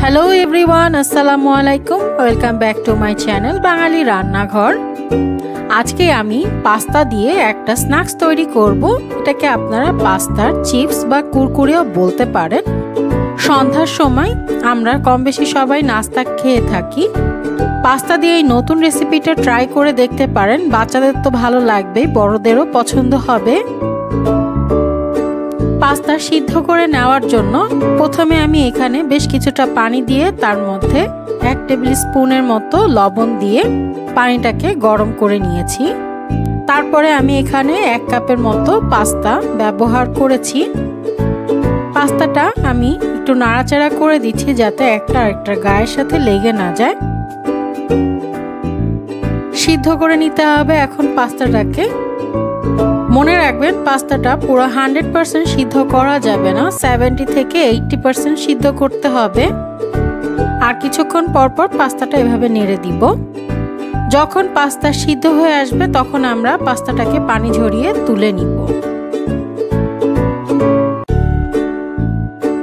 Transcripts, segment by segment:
Hello everyone, Assalamualaikum. Welcome back to my channel Bangali Ranna Ghar. আজকে আমি pasta দিয়ে একটা স্ন্যাক্স তৈরি করব। এটাকে আপনারা পাস্তার চিপস বা কুরকুরেও বলতে পারেন। সন্ধ্যার সময় আমরা কম বেশি সবাই নাস্তা খেয়ে থাকি। পাস্তা দিয়ে এই নতুন রেসিপিটা ট্রাই করে দেখতে পারেন। বাচ্চাদের তো ভালো লাগবে, বড়দেরও পছন্দ হবে। পাস্তা সিদ্ধ করে নেওয়ার জন্য প্রথমে আমি এখানে বেশ কিছুটা পানি দিয়ে তার মধ্যে 1 টেবিল স্পুনের মতো লবণ দিয়ে পানিটাকে গরম করে নিয়েছি। তারপরে আমি এখানে 1 কাপের মতো পাস্তা ব্যবহার করেছি। পাস্তাটা আমি একটু নাড়াচাড়া করে দিচ্ছি যাতে একটা আরেকটার গায়ের সাথে লেগে না যায়। সিদ্ধ করে নিতে হবে এখন পাস্তাটাকে। মনে রাখবেন পাস্তাটা পুরো 100% সিদ্ধ করা যাবে না, 70 থেকে 80% সিদ্ধ করতে হবে। আর কিছুক্ষণ পর পর পাস্তাটা এভাবে নেড়ে দিব। যখন পাস্তা সিদ্ধ হয়ে আসবে তখন আমরা পাস্তাটাকে পানি ঝরিয়ে তুলে নিব।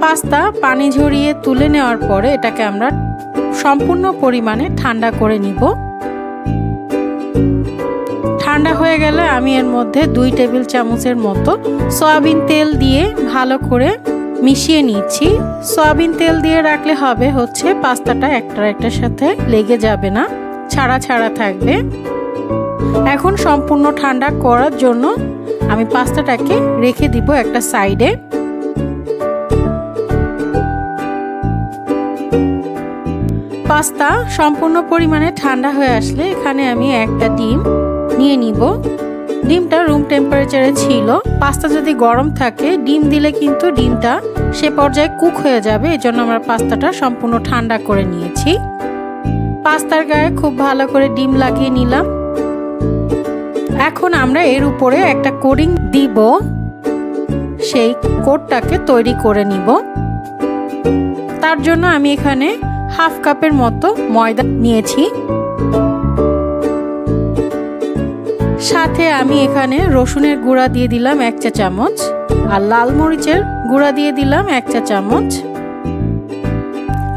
পাস্তা পানি ঝরিয়ে তুলে নেওয়ার পরে এটাকে আমরা সম্পূর্ণ পরিমাণে ঠান্ডা করে নিব। ঠান্ডা হয়ে গেলে আমি এর মধ্যে 2 টেবিল চামচের মতো সয়াবিন তেল দিয়ে ভালো করে মিশিয়ে নিচ্ছি। সয়াবিন তেল দিয়ে রাখলে হবে হচ্ছে পাস্তাটা একটার সাথে লেগে যাবে না, ছাড়া ছাড়া থাকবে। এখন সম্পূর্ণ ঠান্ডা করার জন্য আমি পাস্তাটাকে রেখে দিব একটা সাইডে। পাস্তা সম্পূর্ণ পরিমাণে ঠান্ডা হয়ে আসলে এখানে আমি একটা ডিম নিয়ে নিব। ডিমটা রুম টেম্পারেচারে ছিল। পাস্তা যদি গরম থাকে ডিম দিলে কিন্তু ডিমটা সে পর্যায়ে কুক হয়ে যাবে, এজন্য আমরা পাস্তাটা সম্পূর্ণ ঠান্ডা করে নিয়েছি। পাস্তার গায়ে খুব ভালো করে ডিম লাগিয়ে নিলাম। এখন আমরা এর উপরে একটা কোটিং দিব, সেই কোটটাকে তৈরি করে নিব। তার জন্য আমি এখানে 1/2 কাপের মতো ময়দা নিয়েছি। সাথে আমি এখানে রসুনের গুঁড়া দিয়ে দিলাম 1 চা চামচ আর লাল মরিচের গুঁড়া দিয়ে দিলাম 1 চা চামচ।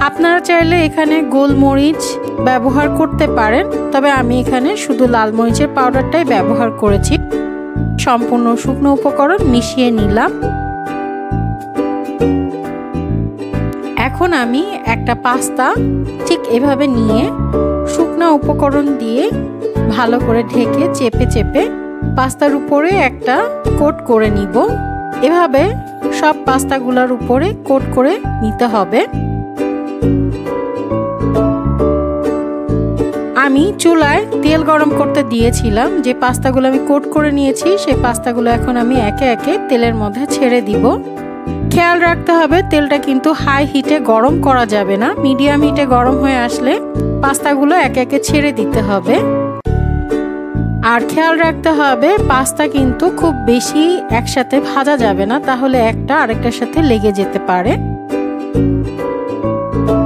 আপনারা চাইলে এখানে গোলমরিচ ব্যবহার করতে পারেন, তবে আমি এখানে শুধু লাল মরিচের পাউডারটাই ব্যবহার করেছি। সম্পূর্ণ শুকনো উপকরণ মিশিয়ে নিলাম। এখন আমি একটা পাস্তা ঠিক এভাবে নিয়ে শুকনো উপকরণ দিয়ে ভালো করে ঢেকে চেপে চেপে পাস্তার উপরে একটা কোট করে নিব। এভাবে সব পাস্তাগুলোর উপরে কোট করে নিতে হবে। আমি চুলায় তেল গরম করতে দিয়েছিলাম। যে পাস্তাগুলো আমি কোট করে নিয়েছি সেই পাস্তাগুলো এখন আমি একে একে তেলের মধ্যে ছেড়ে দিব। খেয়াল রাখতে হবে তেলটা কিন্তু হাই হিটে গরম করা যাবে না, মিডিয়াম হিটে গরম হয়ে আসলে পাস্তাগুলো একে একে ছেড়ে দিতে হবে। আর খেয়াল রাখতে হবে পাস্তা কিন্তু খুব বেশি একসাথে ভাজা যাবে না, তাহলে একটা আরেকটার সাথে লেগে যেতে পারে।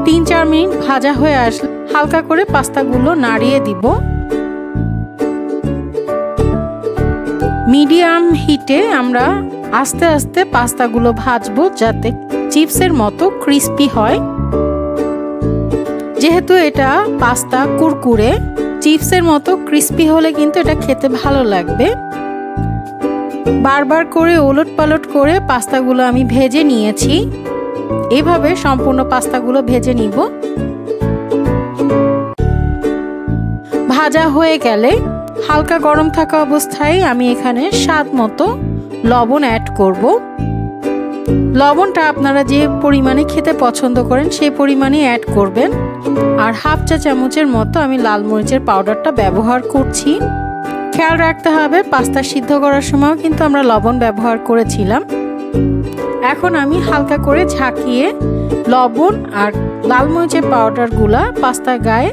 3-4 মিনিট ভাজা হয়ে আসলে হালকা করে পাস্তাগুলো নাড়িয়ে দিব। মিডিয়াম হিটে আমরা আস্তে আস্তে পাস্তাগুলো ভাজবো যাতে চিপসের মতো ক্রিস্পি হয়। যেহেতু এটা পাস্তা কুরকুরে, চিপসের মতো ক্রিস্পি হলে কিন্তু এটা খেতে ভালো লাগবে। বারবার করে ওলট পালট করে পাস্তাগুলো আমি ভেজে নিয়েছি। এভাবে সম্পূর্ণ পাস্তাগুলো ভেজে নিব। ভাজা হয়ে গেলে হালকা গরম থাকা অবস্থায় আমি এখানে স্বাদ মতো লবণ অ্যাড করব। লবণটা আপনারা যে পরিমাণে খেতে পছন্দ করেন সেই পরিমাণে অ্যাড করবেন। আর 1/2 চা চামচের মতো আমি লাল মরিচের পাউডারটা ব্যবহার করছি। খেয়াল রাখতে হবে পাস্তা সিদ্ধ করার সময়ও কিন্তু আমরা লবণ ব্যবহার করেছিলাম। এখন আমি হালকা করে ঝাঁকিয়ে লবণ আর লাল মরিচের পাউডারগুলা পাস্তার গায়ে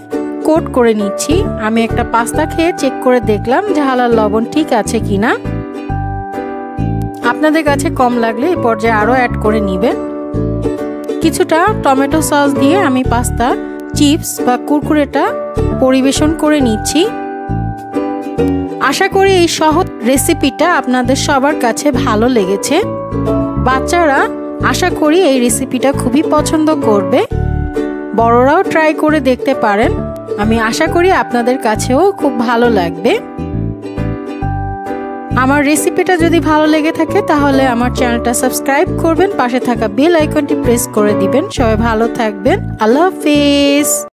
কোট করে নিচ্ছি। আমি একটা পাস্তা খেয়ে চেক করে দেখলাম ঝাল আর লবণ ঠিক আছে কিনা। আপনাদের কাছে কম লাগলে এই পর্যায়ে আরও অ্যাড করে নেবেন। কিছুটা টমেটো সস দিয়ে আমি পাস্তা চিপস বা কুরকুরেটা পরিবেশন করে নিচ্ছি। আশা করি এই সহজ রেসিপিটা আপনাদের সবার কাছে ভালো লেগেছে। বাচ্চারা আশা করি এই রেসিপিটা খুবই পছন্দ করবে। বড়রাও ট্রাই করে দেখতে পারেন। আমি আশা করি আপনাদের কাছেও খুব ভালো লাগবে। আমার রেসিপিটা যদি ভালো লেগে থাকে তাহলে আমার চ্যানেলটা সাবস্ক্রাইব করবেন, পাশে থাকা বেল আইকনটি প্রেস করে দিবেন। সবাই ভালো থাকবেন। আল্লাহ হাফেজ।